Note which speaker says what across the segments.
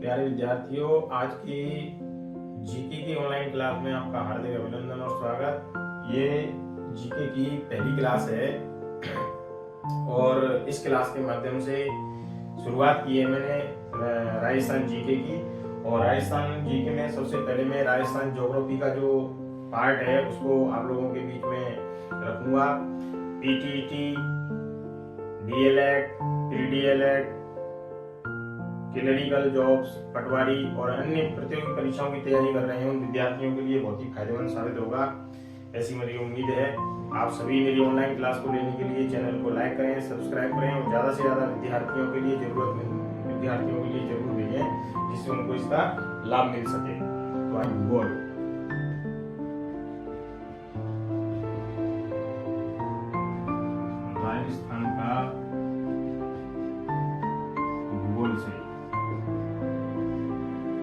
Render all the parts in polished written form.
Speaker 1: प्यारे विद्यार्थियों, आज की जीके की ऑनलाइन क्लास में आपका हार्दिक अभिनंदन और स्वागत। ये जीके की पहली क्लास है और इस क्लास के माध्यम से शुरुआत की है मैंने राजस्थान जीके की। और राजस्थान जीके में सबसे पहले मैं राजस्थान ज्योग्राफी का जो पार्ट है उसको आप लोगों के बीच में रखूंगा। पीटीईटी, डीएलएड, प्रीडीएलएड, क्लरिकल जॉब्स, पटवारी और अन्य प्रतियोगी परीक्षाओं की तैयारी कर रहे हैं उन विद्यार्थियों के लिए बहुत ही फायदेमंद साबित होगा, ऐसी मेरी उम्मीद है। आप सभी मेरी ऑनलाइन क्लास को लेने के लिए चैनल को लाइक करें, सब्सक्राइब करें और ज़्यादा से ज़्यादा विद्यार्थियों के लिए जरूर भेजें जिससे उनको इसका लाभ मिल सके। तो आज भूगोल, राजस्थान का भूगोल से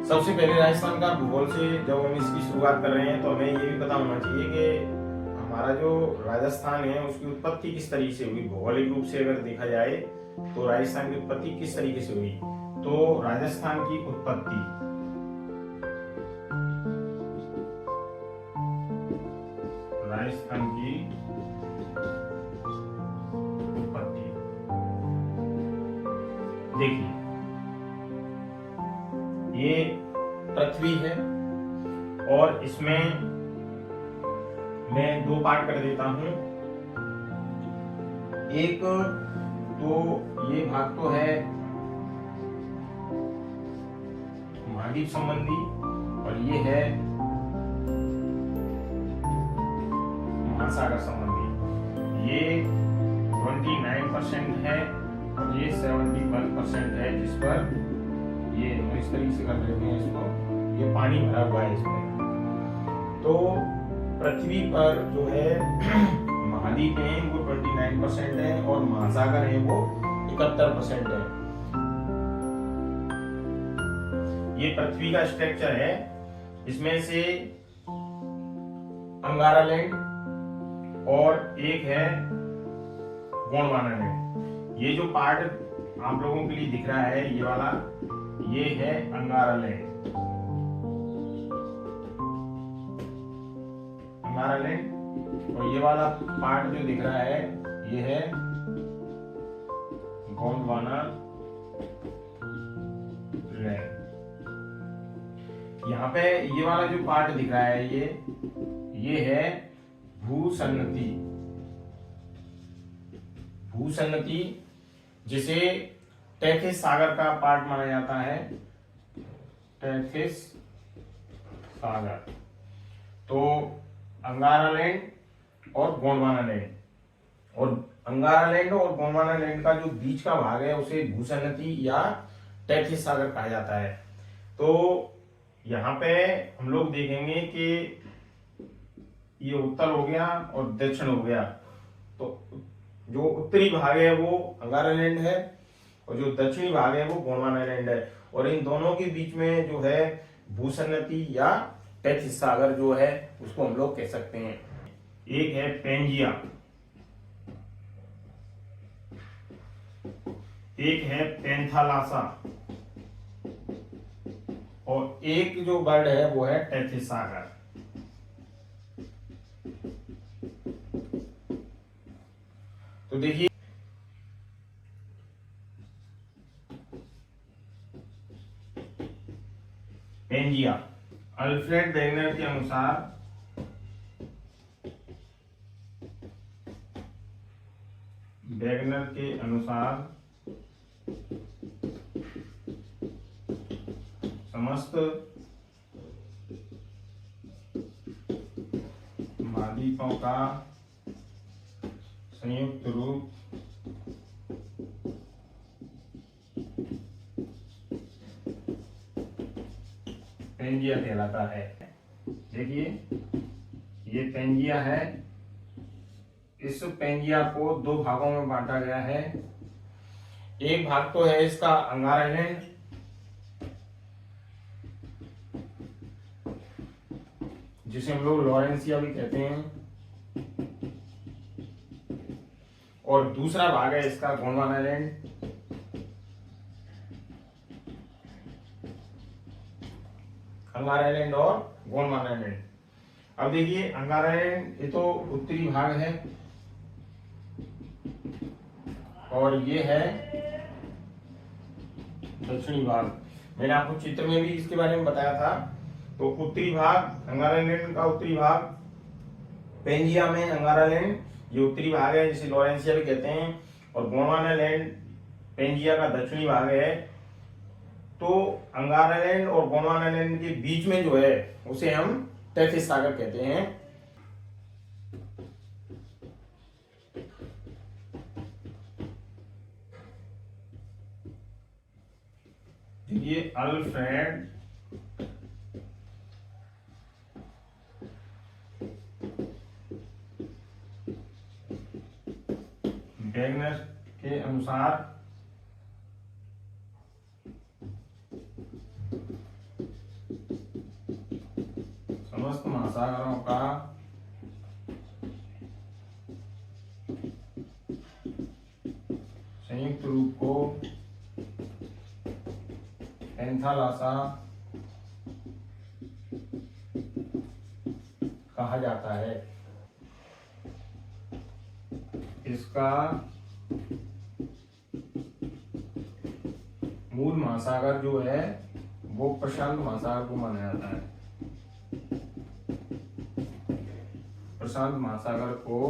Speaker 1: सबसे पहले राजस्थान का भूगोल से जब हम इसकी शुरुआत कर रहे हैं तो हमें ये भी पता होना चाहिए कि हमारा जो राजस्थान है उसकी उत्पत्ति किस तरीके से हुई। भौगोलिक रूप से अगर देखा जाए तो राजस्थान की उत्पत्ति किस तरीके से हुई। तो राजस्थान की उत्पत्ति देखिए, ये पृथ्वी है और इसमें मैं दो पार्ट कर देता हूं। एक तो ये भाग तो है महाद्वीप संबंधी और ये है महासागर संबंधी। ये 29% है और ये 71% है, जिस पर ये इस तरीके से कर देते हैं इसको, ये पानी भरा हुआ है इसमें। तो पृथ्वी पर जो है महाद्वीप है वो 29% है और महासागर है वो 71% है। ये पृथ्वी का स्ट्रक्चर है। इसमें से अंगारा लैंड और एक है गोंडवाना लैंड। ये जो पार्ट आप लोगों के लिए दिख रहा है ये वाला, ये है अंगारा लैंड। अंगारा लैंड और ये वाला पार्ट जो दिख रहा है ये है गोंडवाना लैंड। यहाँ पे ये वाला जो पार्ट दिख रहा है ये है भूसन्नति। भूसन्नति जिसे टेथिस सागर का पार्ट माना जाता है, टेथिस सागर। तो अंगारा लैंड और गोंडवाना लैंड, और अंगारा लैंड और गोंडवाना लैंड का जो बीच का भाग है उसे भूसन्नति या टेथिस सागर कहा जाता है। तो यहाँ पे हम लोग देखेंगे कि ये उत्तर हो गया और दक्षिण हो गया। तो जो उत्तरी भाग है वो अंगारा लैंड है और जो दक्षिणी भाग है वो गोंडवाना लैंड है। और इन दोनों के बीच में जो है भूसन्नति या टेथिस सागर जो है उसको हम लोग कह सकते हैं। एक है पेंजिया, एक है पेंथालासा और एक जो वर्ड है वो है टेथिस सागर। तो देखिए, पेंजिया अल्फ्रेड वेगनर के अनुसार समस्त महाद्वीपों का संयुक्त रूप पेंजिया कहलाता है। देखिए, ये पेंजिया है। इस पेंजिया को दो भागों में बांटा गया है। एक भाग तो है इसका अंगारा लैंड, जिसे हम लोग लॉरेंसिया भी कहते हैं, और दूसरा भाग है इसका गोंडवाना लैंड। अंगारा लैंड और गोंडवाना लैंड। अब देखिए अंगारा लैंड ये तो उत्तरी भाग है और ये है दक्षिणी भाग। मैंने आपको चित्र में भी इसके बारे में बताया था। तो उत्तरी भाग अंगारा लैंड का उत्तरी भाग पेंजिया में अंगारा लैंड ये उत्तरी भाग है जिसे लॉरेंसिया भी कहते हैं, और गोंडवाना लैंड पेंजिया का दक्षिणी भाग है। तो अंगारा लैंड और गोंडवाना लैंड के बीच में जो है उसे हम टेथिस सागर कहते हैं। ये अल्फ्रेड वेगनर के अनुसार समस्त महासागरों का संयुक्त रूप को पेंथालासा कहा जाता है। इसका मूल महासागर जो है वो प्रशांत महासागर को माना जाता है। प्रशांत महासागर को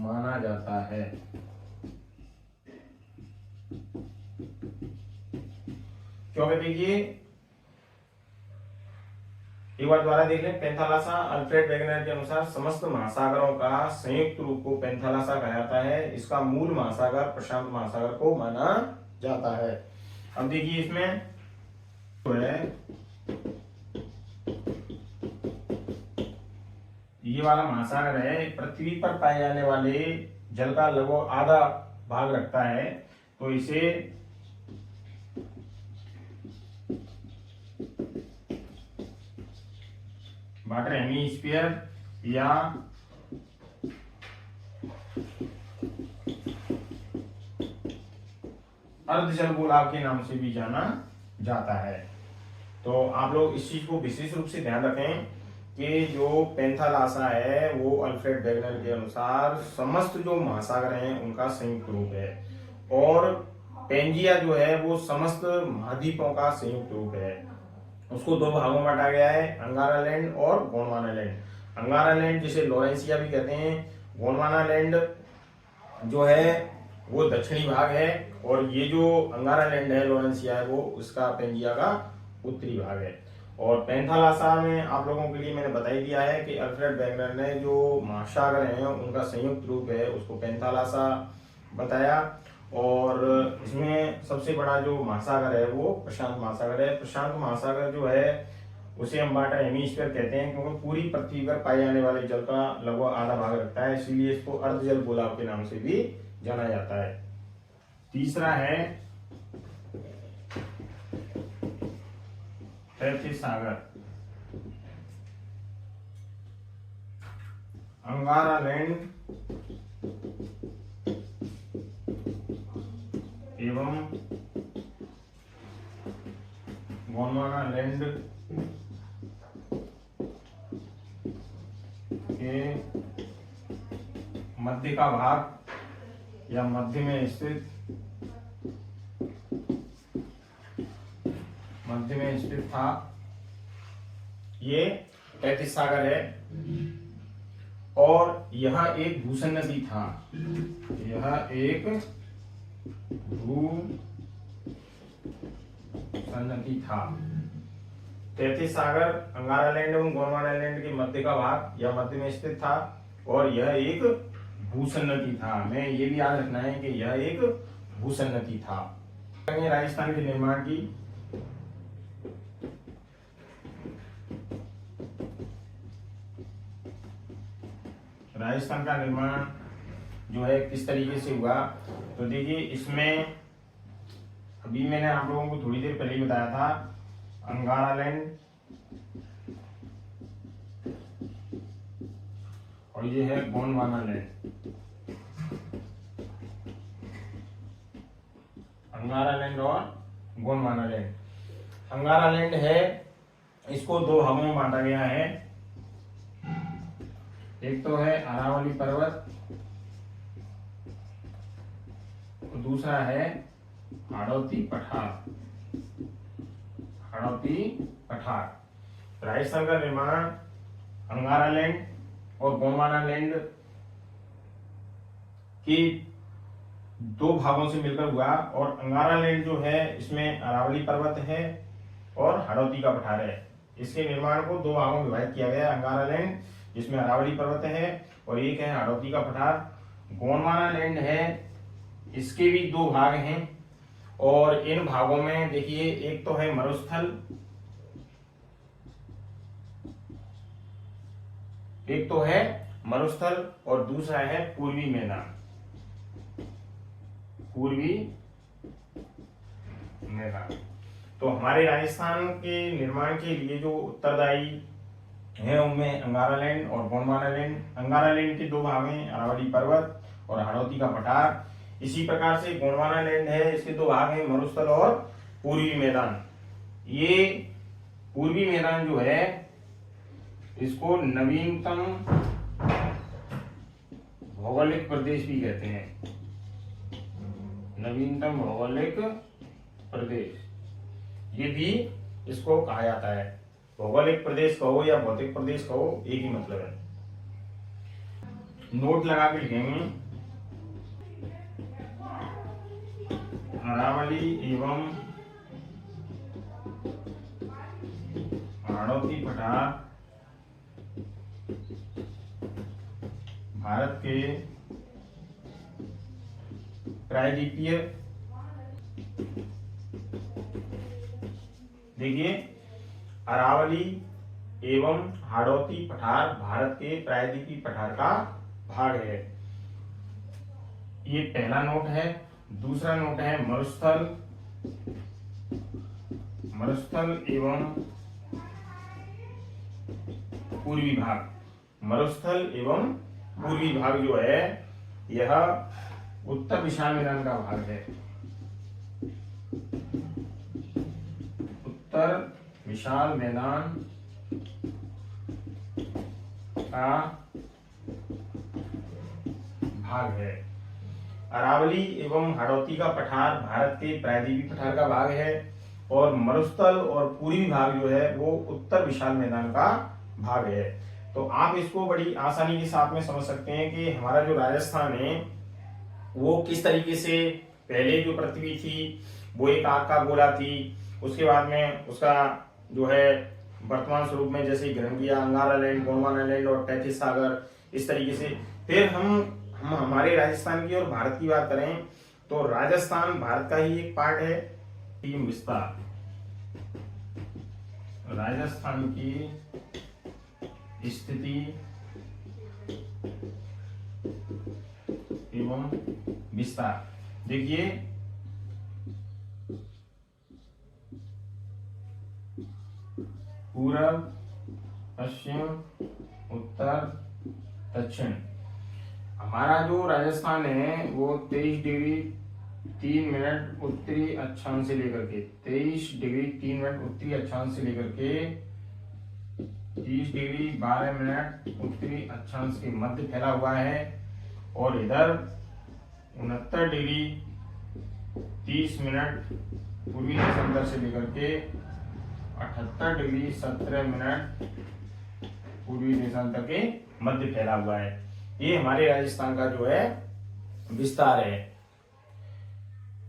Speaker 1: माना जाता है। क्योंकि देखिए एक बार दोबारा देख लें, पेंथालासा अल्फ्रेड वेगनर के अनुसार समस्त महासागरों का संयुक्त रूप को पेंथालासा कहा जाता है। इसका मूल महासागर प्रशांत महासागर को माना जाता है। अब देखिए इसमें तो है ये वाला महासागर है, पृथ्वी पर पाए जाने वाले जल का लगभग आधा भाग रखता है। तो इसे वाटर हेमिस्फीयर या अर्धजल गोलार्ध के नाम से भी जाना जाता है। तो आप लोग इस चीज को विशेष रूप से ध्यान रखें कि जो पेंथालासा है वो अल्फ्रेड वेगनर के अनुसार समस्त जो महासागर हैं उनका संयुक्त रूप है, और पेंजिया जो है वो समस्त महाद्वीपों का संयुक्त रूप है। उसको दो भागों में बांटा गया है, अंगारा लैंड और गोंडवाना लैंड। अंगारा लैंड जिसे लॉरेंसिया भी कहते हैं, गोंडवाना लैंड जो है वो दक्षिणी भाग है, और ये जो अंगारा लैंड है लॉरेंसिया है वो उसका पेंजिया का उत्तरी भाग है। और पेंथालासा में आप लोगों के लिए मैंने बता ही दिया है कि अल्फ्रेड वेगनर ने जो महासागर हैं उनका संयुक्त रूप है उसको पेंथालासा बताया। और इसमें सबसे बड़ा जो महासागर है वो प्रशांत महासागर है। प्रशांत महासागर जो है उसे हम वाटर हेमिस्फीयर कहते हैं, क्योंकि पूरी पृथ्वी पर पाए जाने वाले जल का लगभग आधा भाग रखता है, इसीलिए इसको अर्धजल गोलार्ध के नाम से भी जाना जाता है। तीसरा है टेथिस सागर। अंगारा लैंड एवं गोंडवाना लैंड के मध्य का भाग या मध्य में स्थित था ये टेथिस सागर है। और यह एक भूषण नदी था, यह एक भूषण नदी था। टेथिस सागर अंगारा लैंड एवं गोंडवाना लैंड के मध्य का भाग या मध्य में स्थित था, और यह एक भूषण नदी था। मैं ये भी याद रखना है कि यह एक भूषण नदी था। राजस्थान के निर्माण की राजस्थान का निर्माण जो है किस तरीके से हुआ, तो देखिए इसमें अभी मैंने आप लोगों को थोड़ी देर पहले ही बताया था, अंगारा लैंड और ये है गोंडवाना लैंड। अंगारा लैंड और गोंडवाना लैंड अंगारालैंड है, इसको दो भागों में बांटा गया है। एक तो है अरावली पर्वत और दूसरा है हाड़ौती पठार। हाड़ौती पठार। राजस्थान का निर्माण अंगारालैंड और गोंडवानालैंड की दो भागों से मिलकर हुआ, और अंगारालैंड जो है इसमें अरावली पर्वत है और हाड़ौती का पठार है। इसके निर्माण को दो भागों में विभाजित किया गया है। अंगारालैंड जिसमें अरावली पर्वत है और एक है हाड़ौती का पठार। गोंडवानालैंड है, इसके भी दो भाग हैं, और इन भागों में देखिए एक तो है मरुस्थल, एक तो है मरुस्थल और दूसरा है पूर्वी मैदान। पूर्वी मैदान। तो हमारे राजस्थान के निर्माण के लिए जो उत्तरदायी है उनमें अंगारालैंड और गोंडवानालैंड। अंगारालैंड के दो भाग हैं, अरावली पर्वत और हाड़ौती का पठार। इसी प्रकार से गोंडवानालैंड है, इसके दो भाग हैं, मरुस्थल और पूर्वी मैदान। ये पूर्वी मैदान जो है इसको नवीनतम भौगोलिक प्रदेश भी कहते हैं। नवीनतम भौगोलिक प्रदेश ये भी इसको कहा जाता है। भौगोलिक प्रदेश कहो या भौतिक प्रदेश कहो, एक ही मतलब है। नोट लगा के लिखेंगे, अरावली एवं हाड़ौती पठार भारत के प्रायद्वीपीय, देखिए अरावली एवं हाड़ौती पठार भारत के प्रायद्वीपीय पठार का भाग है। ये पहला नोट है। दूसरा नोट है मरुस्थल। मरुस्थल एवं पूर्वी भाग। मरुस्थल एवं पूर्वी भाग जो है यह उत्तर विशाल मैदान का भाग है। उत्तर विशाल मैदान का भाग है। अरावली एवं हाड़ौती का पठार भारत के प्रायद्वीपीय पठार का भाग है, और मरुस्थल और पूर्वी भाग जो है वो उत्तर विशाल मैदान का भाग है। तो आप इसको बड़ी आसानी के साथ में समझ सकते हैं कि हमारा जो राजस्थान है वो किस तरीके से, पहले जो पृथ्वी थी वो एक आग का गोला थी, उसके बाद में उसका जो है वर्तमान स्वरूप में जैसे ग्रहण किया अंगारालैंड, गोंडवानालैंड और टैथिस सागर, इस तरीके से। फिर हम हमारे राजस्थान की और भारत की बात करें तो राजस्थान भारत का ही एक पार्ट है। टीम विस्तार, राजस्थान की स्थिति एवं विस्तार। देखिए पूर्व, पश्चिम, उत्तर, दक्षिण। हमारा जो राजस्थान है वो 23 डिग्री 3 मिनट उत्तरी अक्षांश से लेकर के 23 डिग्री 3 मिनट उत्तरी अक्षांश से लेकर के 30 डिग्री 12 मिनट उत्तरी अक्षांश के मध्य फैला हुआ है, और इधर 69 डिग्री 30 मिनट पूर्वी देशांतर से लेकर के 78 डिग्री 17 मिनट पूर्वी देशांतर के मध्य फैला हुआ है। ये हमारे राजस्थान का जो है विस्तार है,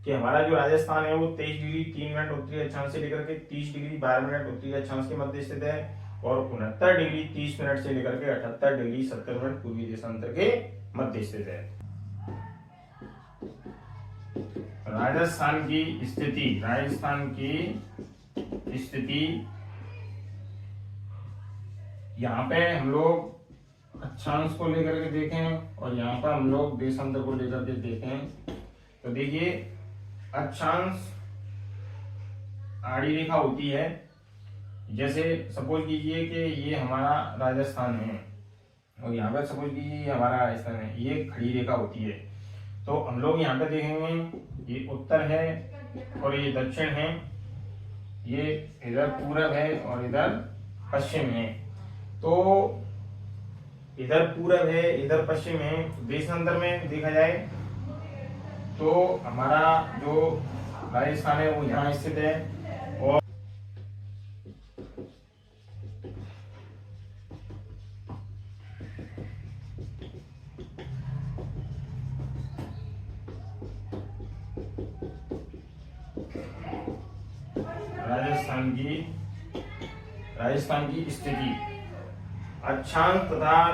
Speaker 1: कि हमारा जो राजस्थान है वो 23 डिग्री 3 मिनट उत्तरी अक्षांश से लेकर के 30 डिग्री 12 मिनट उत्तरी अक्षांश के मध्य स्थित है, और 69 डिग्री 30 मिनट से लेकर के 78 डिग्री 70 मिनट पूर्वी देशांतर के मध्य स्थित है। राजस्थान की स्थिति, राजस्थान की स्थिति यहाँ पे हम लोग अक्षांश को लेकर के देखें और यहाँ पर हम लोग देशांतर को लेकर के देखें तो देखिए अक्षांश आड़ी रेखा होती है। जैसे सपोज कीजिए कि ये हमारा राजस्थान है और यहाँ पर सपोज कीजिए ये हमारा राजस्थान है, ये खड़ी रेखा होती है। तो हम लोग यहाँ पे देखेंगे ये उत्तर है और ये दक्षिण है, ये इधर पूरब है और इधर पश्चिम है। तो इधर पूरब है इधर पश्चिम है। देशांतर में देखा जाए तो हमारा जो राजस्थान है वो यहाँ स्थित है। और राजस्थान की स्थिति अक्षांश तथा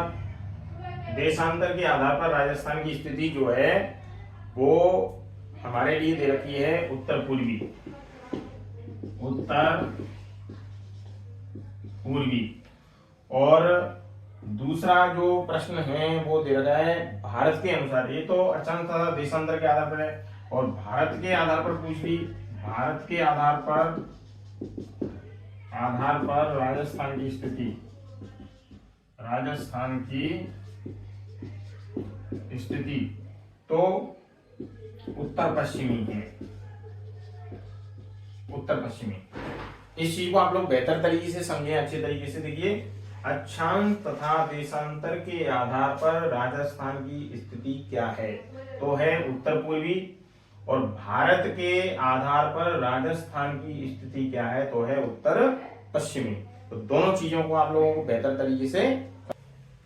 Speaker 1: देशांतर के आधार पर राजस्थान की स्थिति जो है वो हमारे लिए दे रखी है उत्तर पूर्वी। और दूसरा जो प्रश्न है वो दे रखा है भारत के अनुसार। ये तो अक्षांश तथा देशांतर के आधार पर है और भारत के आधार पर पूछ ली। भारत के आधार पर राजस्थान की स्थिति तो उत्तर पश्चिमी। इस चीज को आप लोग बेहतर तरीके से समझे, अच्छे तरीके से देखिए। अक्षांश तथा देशांतर के आधार पर राजस्थान की स्थिति क्या है, तो है उत्तर पूर्वी। और भारत के आधार पर राजस्थान की स्थिति क्या है, तो है उत्तर पश्चिमी। तो दोनों चीजों को आप लोगों को बेहतर तरीके से।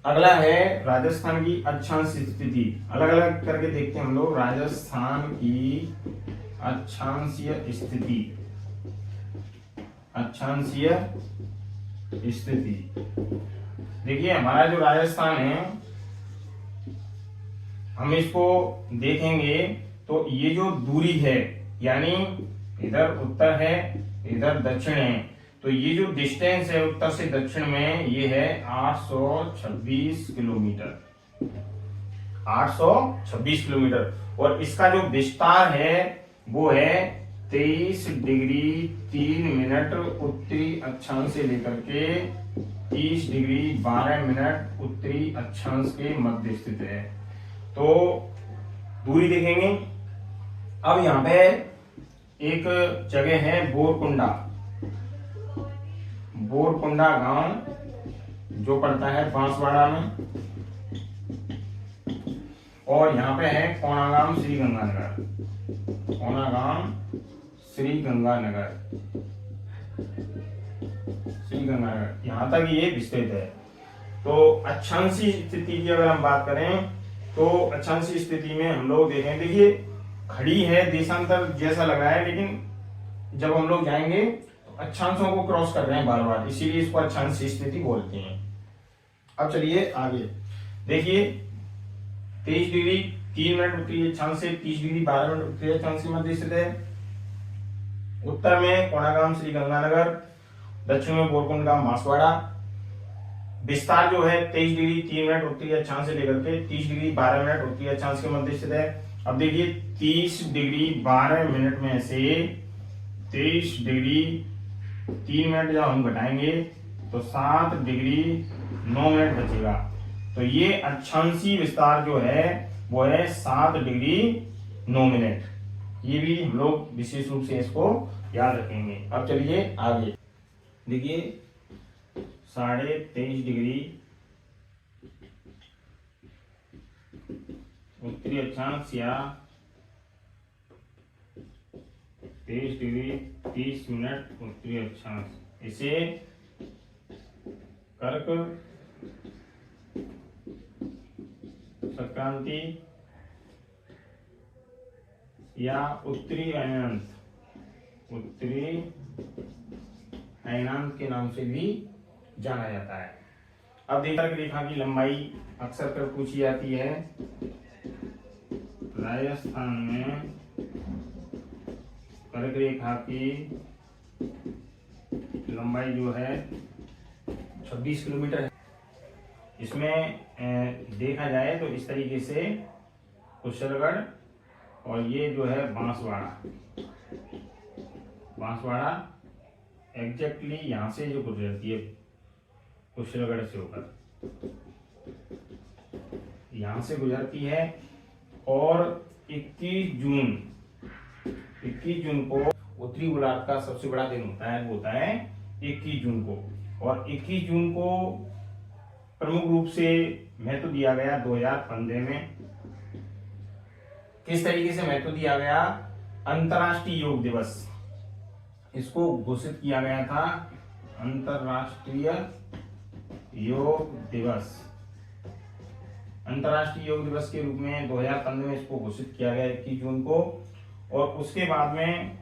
Speaker 1: अगला है राजस्थान की अक्षांश स्थिति। अलग अलग करके देखते हैं हम लोग। राजस्थान की अक्षांशीय स्थिति देखिए, हमारा जो राजस्थान है हम इसको देखेंगे तो ये जो दूरी है, यानी इधर उत्तर है इधर दक्षिण है, तो ये जो डिस्टेंस है उत्तर से दक्षिण में ये है 826 किलोमीटर। 826 किलोमीटर। और इसका जो विस्तार है वो है 23 डिग्री 3 मिनट उत्तरी अक्षांश से लेकर के 30 डिग्री 12 मिनट उत्तरी अक्षांश के मध्य स्थित है। तो दूरी देखेंगे। अब यहाँ पे एक जगह है बोरकुंडा गांव जो पड़ता है बांसवाड़ा में। और यहाँ पे है कोणागाम श्री गंगानगर यहाँ तक ये विस्तृत है। तो अक्षांशीय स्थिति की अगर हम बात करें तो अक्षांशीय स्थिति में हम लोग देखें, देखिए खड़ी है देशांतर जैसा लग रहा है, लेकिन जब हम लोग जाएंगे तो अक्षांशों को क्रॉस कर रहे हैं बार बार, इसीलिए इसको अक्षांशीय स्थिति बोलते हैं। अब चलिए आगे देखिए। 23 डिग्री 3 मिनट उत्तरी अक्षांश से 30 डिग्री 12 मिनट उत्तरी अक्षांश के मध्य स्थित है। उत्तर में कोणागाम श्री गंगानगर, दक्षिण में बोरकुंडा बांसवाड़ा। विस्तार जो है 23 डिग्री 3 मिनट उत्तरी अक्षांश से लेकर के 30 डिग्री 12 मिनट उत्तरी अक्षांश के मध्य स्थित है। अब देखिए 30 डिग्री 12 मिनट में से 23 डिग्री 3 मिनट जब हम घटाएंगे तो 7 डिग्री 9 मिनट बचेगा। तो ये अक्षांशीय विस्तार जो है वो है 7 डिग्री 9 मिनट। ये भी हम लोग विशेष रूप से इसको याद रखेंगे। अब चलिए आगे देखिए। 23.5 डिग्री उत्तरी अक्षांश या 23 डिग्री 30 मिनट उत्तरी अक्षांश, इसे कर्क संक्रांति या उत्तरी अयनांत के नाम से भी जाना जाता है। अब कर्क रेखा की लंबाई अक्सर कर पूछी जाती है। राजस्थान में कर्क रेखा की लंबाई जो है 26 किलोमीटर है। इसमें देखा जाए तो इस तरीके से कुशलगढ़ और ये जो है बांसवाड़ा एग्जैक्टली यहाँ से जो गुजरती है कुशलगढ़ से होकर यहाँ से गुजरती है। और 21 जून को उत्तरी गोलार्ध का सबसे बड़ा दिन होता है वो होता है 21 जून को। और 21 जून को प्रमुख रूप से महत्व दिया गया 2015 में। किस तरीके से महत्व दिया गया? अंतर्राष्ट्रीय योग दिवस, इसको घोषित किया गया था अंतर्राष्ट्रीय योग दिवस। अंतर्राष्ट्रीय योग दिवस के रूप में 2015 में इसको घोषित किया गया 21 जून को। और उसके बाद में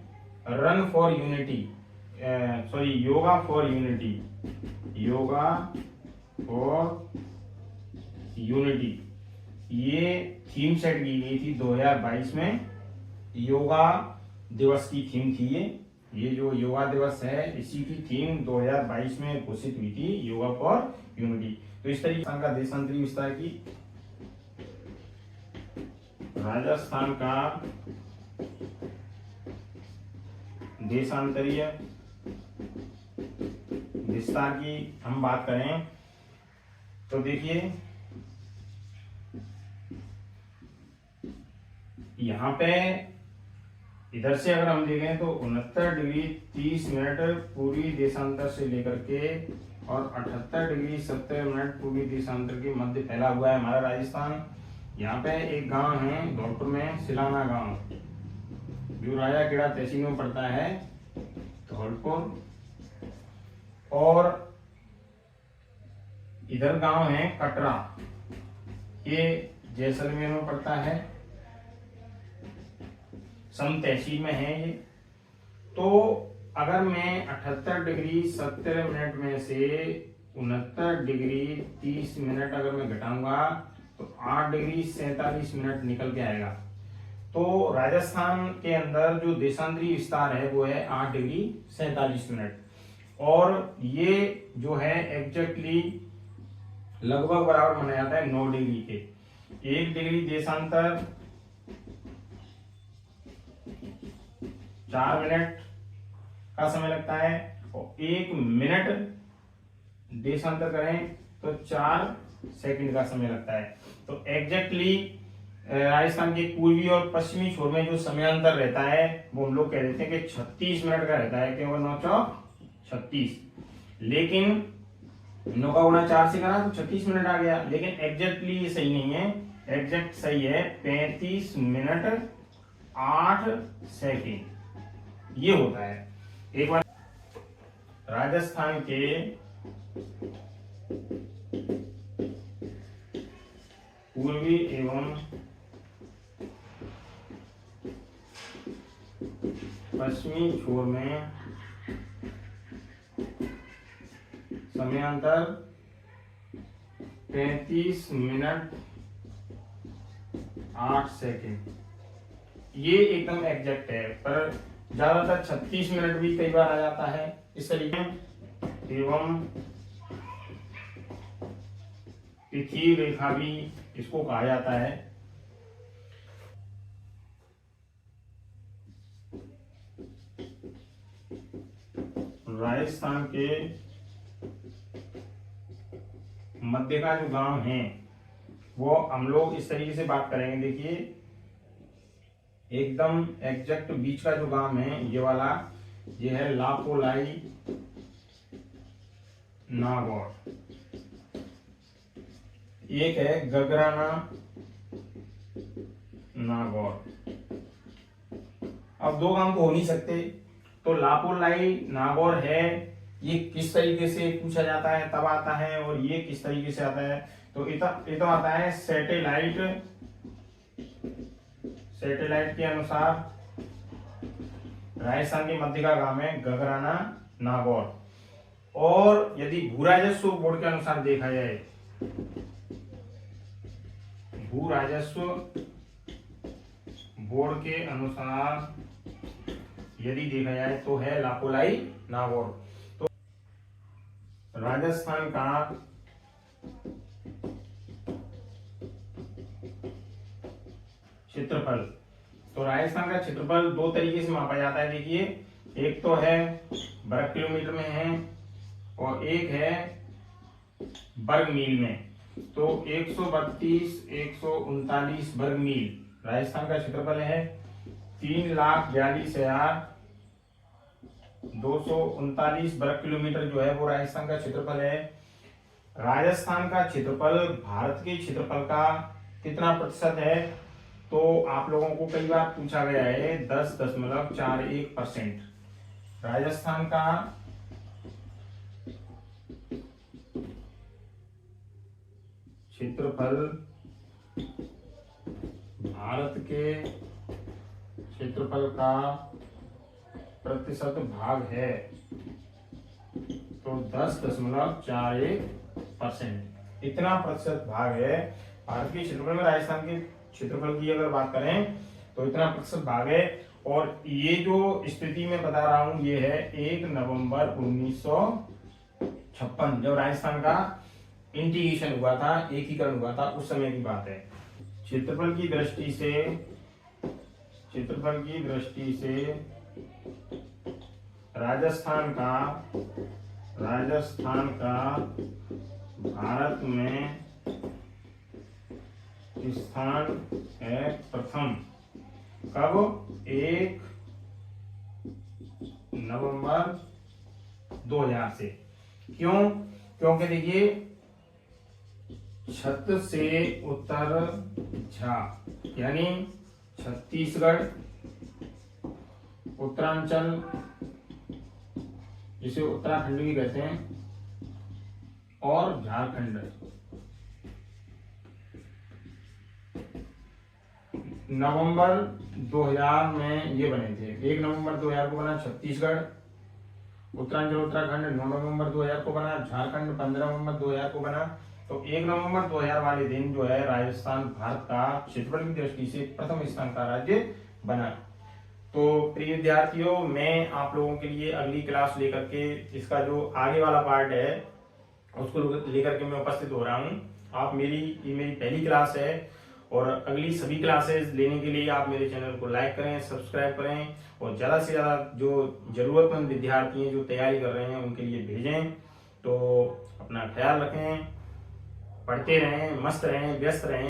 Speaker 1: run for unity, sorry yoga for unity, yoga for unity, ये थीम सेट की गई थी 2022 में। योगा दिवस की थीम थी ये जो योगा दिवस है इसी की थीम 2022 में घोषित हुई थी, योगा फॉर यूनिटी। तो इस तरीके का देशांतरीय विस्तार की राजस्थान का देशांतरीय विस्तार की हम बात करें तो देखिए यहाँ पे इधर से अगर हम देखें तो 69 डिग्री 30 मिनट पूर्वी देशांतर से लेकर के और 78 डिग्री 70 मिनट पूर्वी देशांतर के मध्य फैला हुआ है हमारा राजस्थान। यहाँ पे एक गांव है धौलपुर में, सिलाना गांव, जो राजाखेड़ा तहसील में पड़ता है धौलपुर। और इधर गांव है कटरा, ये जैसलमेर में पड़ता है, सम तहसील में है ये। तो अगर मैं 78 डिग्री 70 मिनट में से 69 डिग्री 30 मिनट अगर मैं घटाऊंगा तो 8 डिग्री 47 मिनट निकल के आएगा। तो राजस्थान के अंदर जो देशांतरीय विस्तार है वो है 8 डिग्री 47 मिनट। और ये जो है एग्जैक्टली लगभग बराबर माना जाता है 9 डिग्री के। 1 डिग्री देशांतर 4 मिनट का समय लगता है और 1 मिनट देशांतर करें तो 4 सेकंड का समय लगता है। तो एग्जैक्टली राजस्थान के पूर्वी और पश्चिमी छोर में जो समयांतर रहता है वो हम लोग कह देते हैं कि 36 मिनट का रहता है, केवल 9 चौक 36। लेकिन 9 का गुणा 4 से करा तो 36 मिनट आ गया, लेकिन एग्जैक्टली ये सही नहीं है। एग्जैक्ट सही है 35 मिनट 8 सेकंड, ये होता है। एक बार राजस्थान के पूर्वी एवं पश्चिमी छोर में समयांतर 35 मिनट 8 सेकंड, ये एकदम एग्जैक्ट है। पर ज्यादातर 36 मिनट भी कई बार आ जाता है इस तरीके। एवं तिथि रेखा भी इसको कहा जाता है। राजस्थान के मध्य का जो गांव है वो हम लोग इस तरीके से बात करेंगे। देखिए एकदम एग्जैक्ट बीच का जो गांव है ये वाला, ये है लापोलाई नागौर। एक है गगराना नागौर। अब दो गांव तो हो नहीं सकते, तो लापोलाई नागौर है, ये किस तरीके से पूछा जाता है तब आता है, और ये किस तरीके से आता है तो ये तो आता है सैटेलाइट के अनुसार राजस्थान के मध्य का गांव है गगराना नागौर। और यदि भू राजस्व बोर्ड के अनुसार देखा जाए, भू राजस्व बोर्ड के अनुसार यदि देखा जाए तो है लापोलाई नागौर। तो राजस्थान का क्षेत्रफल, तो राजस्थान का क्षेत्रफल दो तरीके से मापा जाता है। देखिए एक तो है वर्ग किलोमीटर में है और एक है वर्ग मील में। तो 132 वर्ग मील राजस्थान का क्षेत्रफल है। 3,42,000 239 वर्ग किलोमीटर जो है वो राजस्थान का क्षेत्रफल है। राजस्थान का क्षेत्रफल भारत के क्षेत्रफल का कितना प्रतिशत है? तो आप लोगों को कई बार पूछा गया है 10.41%। राजस्थान का क्षेत्रफल भारत के क्षेत्रफल का प्रतिशत भाग है, तो 10.41%। इतना प्रतिशत भाग है भारत के क्षेत्रफल में। राजस्थान के क्षेत्रफल की अगर बात करें तो इतना प्रतिशत भाग है। और ये जो स्थिति मैं बता रहा हूं ये है 1 नवंबर 1956, जब राजस्थान का इंटीग्रेशन हुआ था, एकीकरण हुआ था, उस समय की बात है। क्षेत्रफल की दृष्टि से राजस्थान का भारत में स्थान है प्रथम। कब? 1 नवंबर 2000 से। क्यों? क्योंकि देखिए छत से उत्तर झा यानी छत्तीसगढ़, उत्तरांचल जिसे उत्तराखंड भी कहते हैं, और झारखंड, नवंबर 2000 में ये बने थे। 1 नवंबर 2000 को बना छत्तीसगढ़, उत्तरांचल उत्तराखंड 9 नवंबर 2000 को बना, झारखंड 15 नवंबर 2000 को बना। तो 1 नवंबर 2000 वाले दिन जो है राजस्थान भारत का क्षेत्रफल की दृष्टि से प्रथम स्थान का राज्य बना। तो प्रिय विद्यार्थियों, मैं आप लोगों के लिए अगली क्लास लेकर के इसका जो आगे वाला पार्ट है उसको लेकर के मैं उपस्थित हो रहा हूँ। आप ये मेरी पहली क्लास है और अगली सभी क्लासेस लेने के लिए आप मेरे चैनल को लाइक करें, सब्सक्राइब करें और ज़्यादा से ज़्यादा जो ज़रूरतमंद विद्यार्थी हैं जो तैयारी कर रहे हैं उनके लिए भेजें। तो अपना ख्याल रखें, पढ़ते रहें, मस्त रहें, व्यस्त रहें।